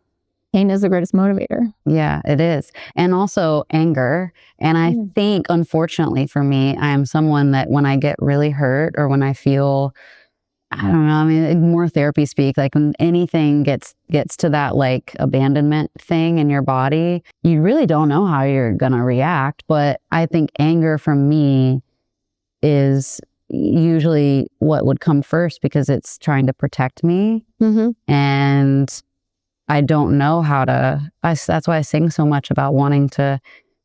Pain is the greatest motivator.
Yeah, it is. And also anger. And I think, unfortunately for me, I am someone that when I get really hurt or when I feel, I don't know, I mean, more therapy speak, like when anything gets to that like abandonment thing in your body, you really don't know how you're going to react. But I think anger from me is usually what would come first because it's trying to protect me. And I don't know how to, that's why I sing so much about wanting to,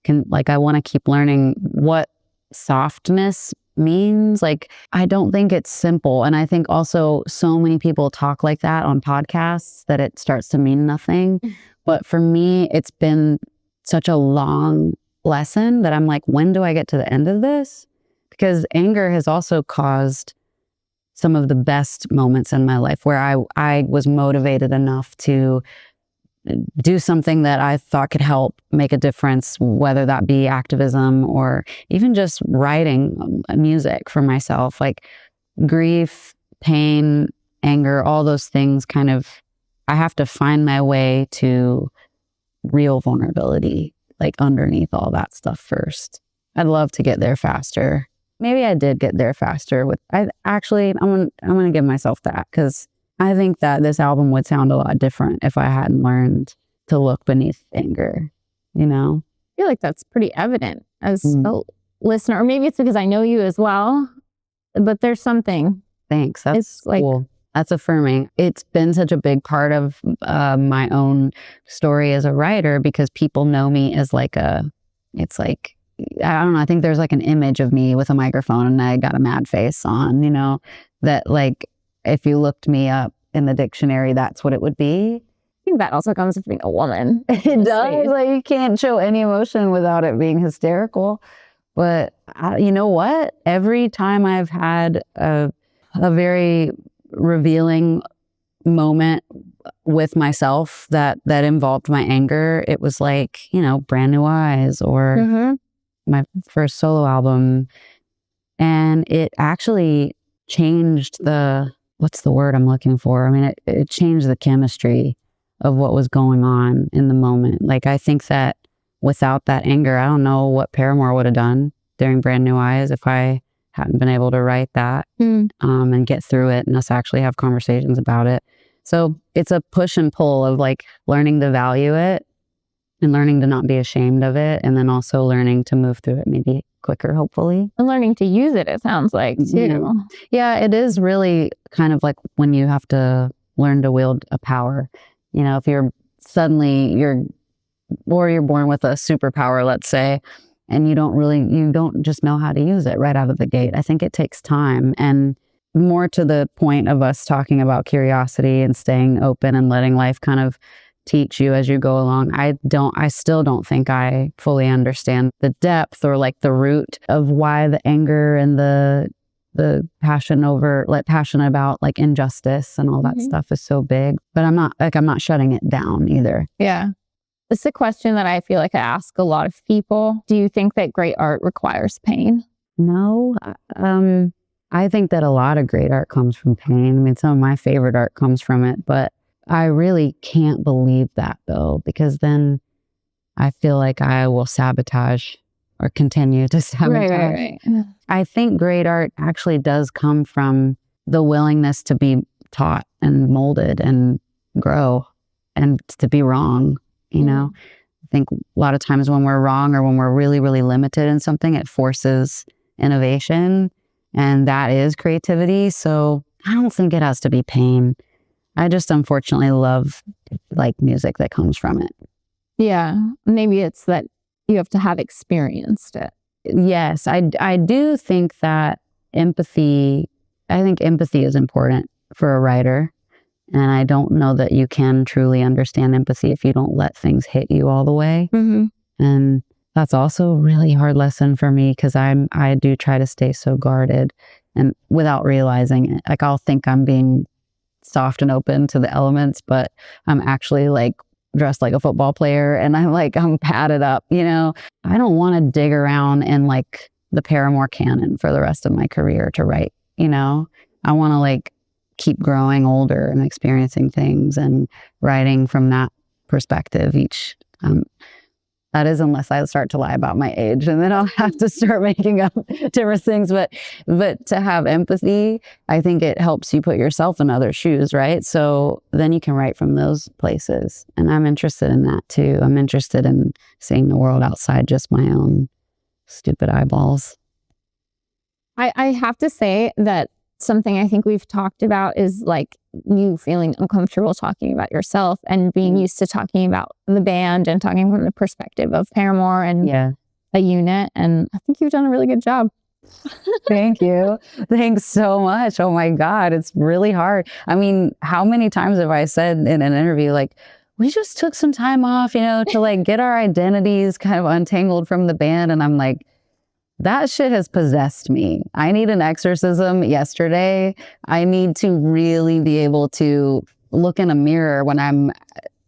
I want to keep learning what softness means. Like, I don't think it's simple. And I think also so many people talk like that on podcasts that it starts to mean nothing. But for me, it's been such a long lesson that I'm like, when do I get to the end of this? Because anger has also caused some of the best moments in my life where I was motivated enough to do something that I thought could help make a difference, whether that be activism or even just writing music for myself. Like grief, pain, anger, all those things kind of, I have to find my way to real vulnerability, like underneath all that stuff first. I'd love to get there faster. Maybe I did get there faster with, I'm gonna give myself that, because I think that this album would sound a lot different if I hadn't learned to look beneath anger, you know?
I feel like that's pretty evident as a listener, or maybe it's because I know you as well, but there's something.
Thanks. That's cool. That's affirming. It's been such a big part of my own story as a writer, because people know me as like it's like, I don't know, I think there's like an image of me with a microphone and I got a mad face on, you know, that like, if you looked me up in the dictionary, that's what it would be.
I think that also comes with being a woman.
It does. Like, you can't show any emotion without it being hysterical. But you know what? Every time I've had a very revealing moment with myself that involved my anger, it was like, you know, Brand New Eyes or my first solo album. And it actually changed what's the word I'm looking for? I mean, it changed the chemistry of what was going on in the moment. Like, I think that without that anger, I don't know what Paramore would have done during Brand New Eyes if I hadn't been able to write that and get through it and us actually have conversations about it. So it's a push and pull of like learning to value it and learning to not be ashamed of it, and then also learning to move through it maybe quicker, hopefully.
And learning to use it sounds like, too.
Yeah, it is really kind of like when you have to learn to wield a power. You know, if you're born with a superpower, let's say, and you don't just know how to use it right out of the gate. I think it takes time. And more to the point of us talking about curiosity and staying open and letting life kind of teach you as you go along. I still don't think I fully understand the depth or like the root of why the anger and the passion about like injustice and all that stuff is so big. But I'm not shutting it down either.
Yeah. It's a question that I feel like I ask a lot of people. Do you think that great art requires pain?
No. I think that a lot of great art comes from pain. I mean, some of my favorite art comes from it, but I really can't believe that though, because then I feel like I will sabotage or continue to sabotage.
Right.
I think great art actually does come from the willingness to be taught and molded and grow and to be wrong, you know? I think a lot of times when we're wrong or when we're really, really limited in something, it forces innovation, and that is creativity. So I don't think it has to be pain. I just unfortunately love like music that comes from it.
Yeah. Maybe it's that you have to have experienced it.
Yes. I do think that empathy is important for a writer. And I don't know that you can truly understand empathy if you don't let things hit you all the way. And that's also a really hard lesson for me, because I do try to stay so guarded and without realizing it. Like, I'll think I'm being soft and open to the elements, but I'm actually like dressed like a football player and I'm padded up, you know? I don't want to dig around in like the Paramore canon for the rest of my career to write, you know? I want to like keep growing older and experiencing things and writing from that perspective each. That is, unless I start to lie about my age, and then I'll have to start making up different things. But to have empathy, I think it helps you put yourself in other shoes, right? So then you can write from those places. And I'm interested in that too. I'm interested in seeing the world outside just my own stupid eyeballs.
I have to say that something I think we've talked about is like you feeling uncomfortable talking about yourself and being used to talking about the band and talking from the perspective of Paramore and a unit. And I think you've done a really good job.
Thank you. Thanks so much. Oh my God, it's really hard. I mean, how many times have I said in an interview, like, we just took some time off, you know, to like get our identities kind of untangled from the band. And I'm like, that shit has possessed me. I need an exorcism yesterday. I need to really be able to look in a mirror when I'm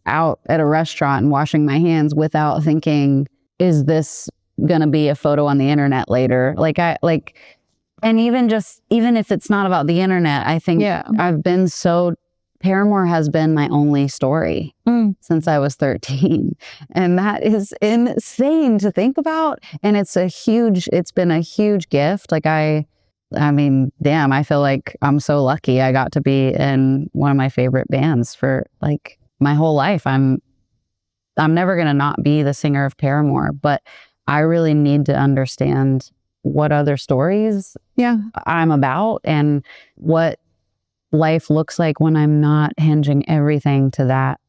out at a restaurant and washing my hands without thinking, is this going to be a photo on the internet later? And even if it's not about the internet, I think I've been Paramore has been my only story since I was 13. And that is insane to think about. And it's been a huge gift. Like I mean, damn, I feel like I'm so lucky I got to be in one of my favorite bands for like my whole life. I'm never going to not be the singer of Paramore, but I really need to understand what other stories I'm about and what life looks like when I'm not hinging everything to that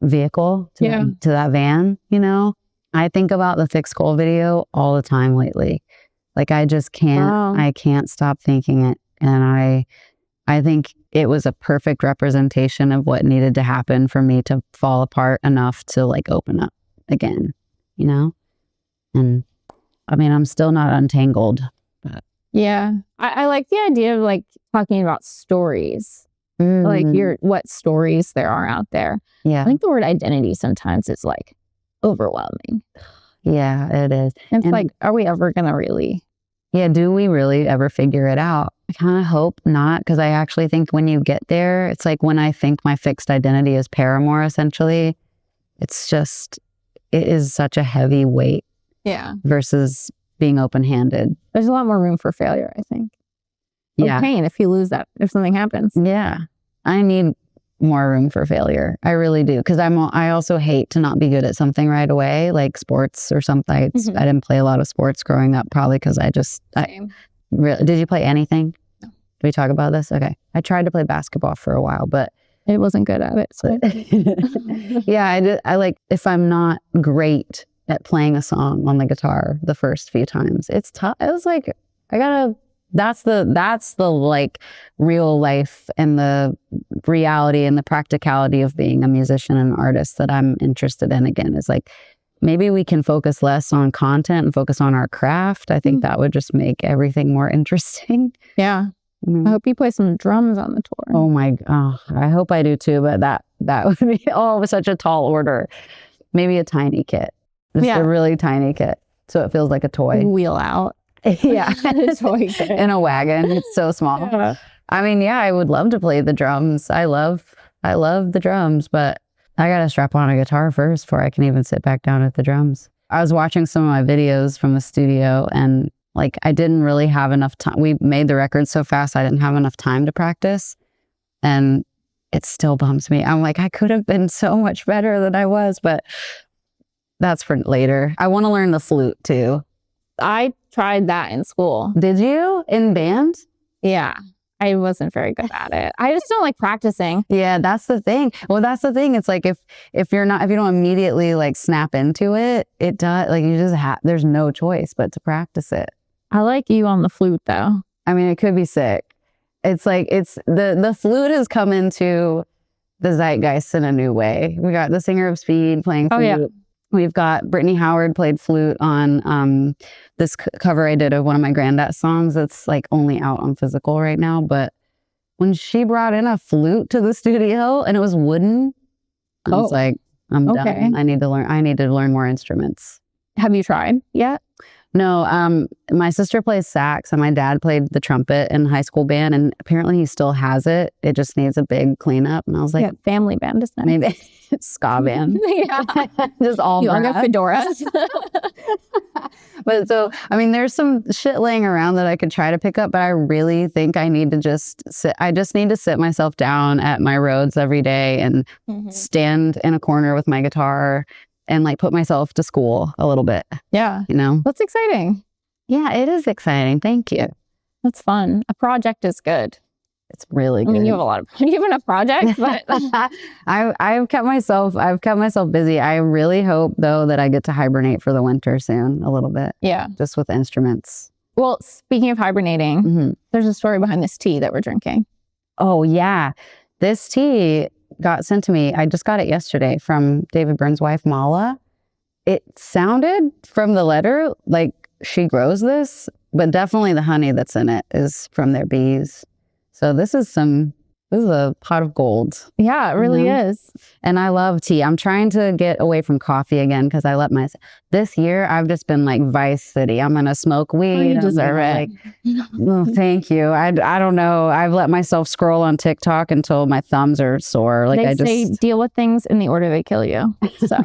vehicle, to that van, you know? I think about the Thick Skull video all the time lately. Like I just can't, I can't stop thinking it. And I think it was a perfect representation of what needed to happen for me to fall apart enough to like open up again, you know? And I mean, I'm still not untangled. But.
Yeah. I like the idea of like talking about stories, like what stories there are out there.
Yeah.
I think the word identity sometimes is like overwhelming.
Yeah, it is.
It's like, are we ever going to really?
Yeah. Do we really ever figure it out? I kind of hope not, because I actually think when you get there, it's like when I think my fixed identity is Paramore, essentially, it's just, it is such a heavy weight.
Yeah.
Versus being open-handed.
There's a lot more room for failure, I think.
Yeah.
Pain if you lose that, if something happens.
Yeah. I need more room for failure. I really do. Because I also hate to not be good at something right away, like sports or something. I didn't play a lot of sports growing up, probably because did you play anything?
No.
Did we talk about this? Okay. I tried to play basketball for a while, but
it wasn't good at it. So.
Yeah, I like, if I'm not great at playing a song on the guitar the first few times, it's tough. It was like, that's the like real life and the reality and the practicality of being a musician and an artist that I'm interested in again, is like, maybe we can focus less on content and focus on our craft. I think that would just make everything more interesting.
Yeah. I hope you play some drums on the tour.
Oh my God. I hope I do too, but that would be such a tall order. Maybe a tiny kit. Just a really tiny kit. So it feels like a toy.
Wheel out.
Yeah.
A toy kit.
In a wagon. It's so small. Yeah. I mean, yeah, I would love to play the drums. I love the drums, but I got to strap on a guitar first before I can even sit back down at the drums. I was watching some of my videos from the studio and like, I didn't really have enough time. We made the record so fast, I didn't have enough time to practice. And it still bums me. I'm like, I could have been so much better than I was, but that's for later. I want to learn the flute too.
I tried that in school.
Did you? In band?
Yeah. I wasn't very good at it. I just don't like practicing.
Yeah, that's the thing. Well, that's the thing. It's like if you don't immediately like snap into it, it does, like you just there's no choice but to practice it.
I like you on the flute though.
I mean, it could be sick. It's like the flute has come into the zeitgeist in a new way. We got the Singer of Speed playing flute. Oh, yeah. We've got Brittany Howard played flute on this cover I did of one of my Granddad's songs that's like only out on physical right now. But when she brought in a flute to the studio and it was wooden, I was like, I'm done. I need to learn more instruments.
Have you tried yet?
No, my sister plays sax and my dad played the trumpet in high school band, and apparently he still has it. It just needs a big cleanup. And I was like,
yeah, family band is nice.
Maybe ska band.
Yeah.
Just all
you got fedoras.
But so, I mean, there's some shit laying around that I could try to pick up, but I really think I need to just need to sit myself down at my Rhodes every day and stand in a corner with my guitar and like put myself to school a little bit. Yeah. You know?
That's exciting.
Yeah, it is exciting. Thank you.
That's fun. A project is good.
It's really good.
I mean, you have enough projects, but
I've kept myself busy. I really hope though that I get to hibernate for the winter soon a little bit.
Yeah.
Just with instruments.
Well, speaking of hibernating, there's a story behind this tea that we're drinking.
Oh yeah. This tea got sent to me. I just got it yesterday from David Byrne's wife, Mala. It sounded from the letter like she grows this, but definitely the honey that's in it is from their bees. So this is a pot of gold.
Yeah, it really is.
And I love tea. I'm trying to get away from coffee again because I let myself. This year, I've just been like Vice City. I'm going to smoke weed.
You deserve it.
Oh, thank you. I don't know. I've let myself scroll on TikTok until my thumbs are sore. Like
They say deal with things in the order they kill you. So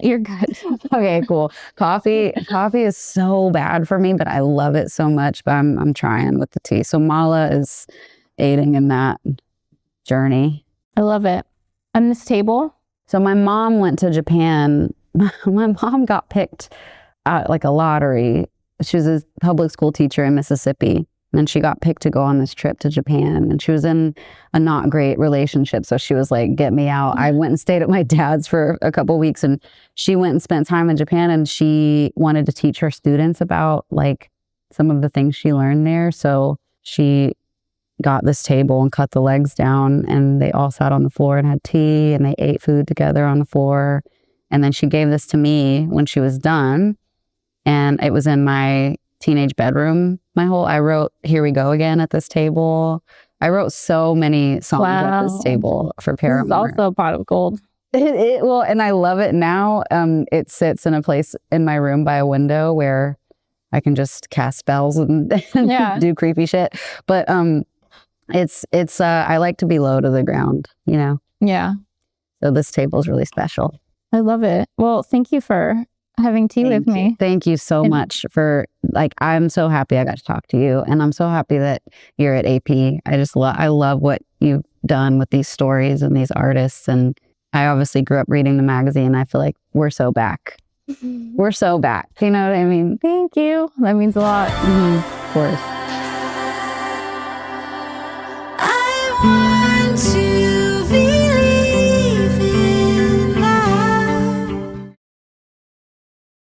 you're good.
Okay, cool. Coffee is so bad for me, but I love it so much. But I'm trying with the tea. So Mala is aiding in that journey.
I love it. And this table?
So my mom went to Japan. My mom got picked at like a lottery. She was a public school teacher in Mississippi. And she got picked to go on this trip to Japan. And she was in a not great relationship. So she was like, get me out. I went and stayed at my dad's for a couple weeks. And she went and spent time in Japan. And she wanted to teach her students about like some of the things she learned there. So she got this table and cut the legs down, and they all sat on the floor and had tea, and they ate food together on the floor. And then she gave this to me when she was done, and it was in my teenage bedroom. I wrote "Here We Go Again" at this table. I wrote so many songs at this table for Paramore.
This is also a pot of gold.
Well, and I love it now. It sits in a place in my room by a window where I can just cast spells and do creepy shit. But it's I like to be low to the ground, you know?
Yeah.
So this table is really special.
I love it. Well, thank you for having tea with me.
Thank you so much for, like, I'm so happy I got to talk to you, and I'm so happy that you're at AP. I love what you've done with these stories and these artists, and I obviously grew up reading the magazine. I feel like we're so back. We're so back. You know what I mean?
Thank you. That means a lot.
Of course.
I want to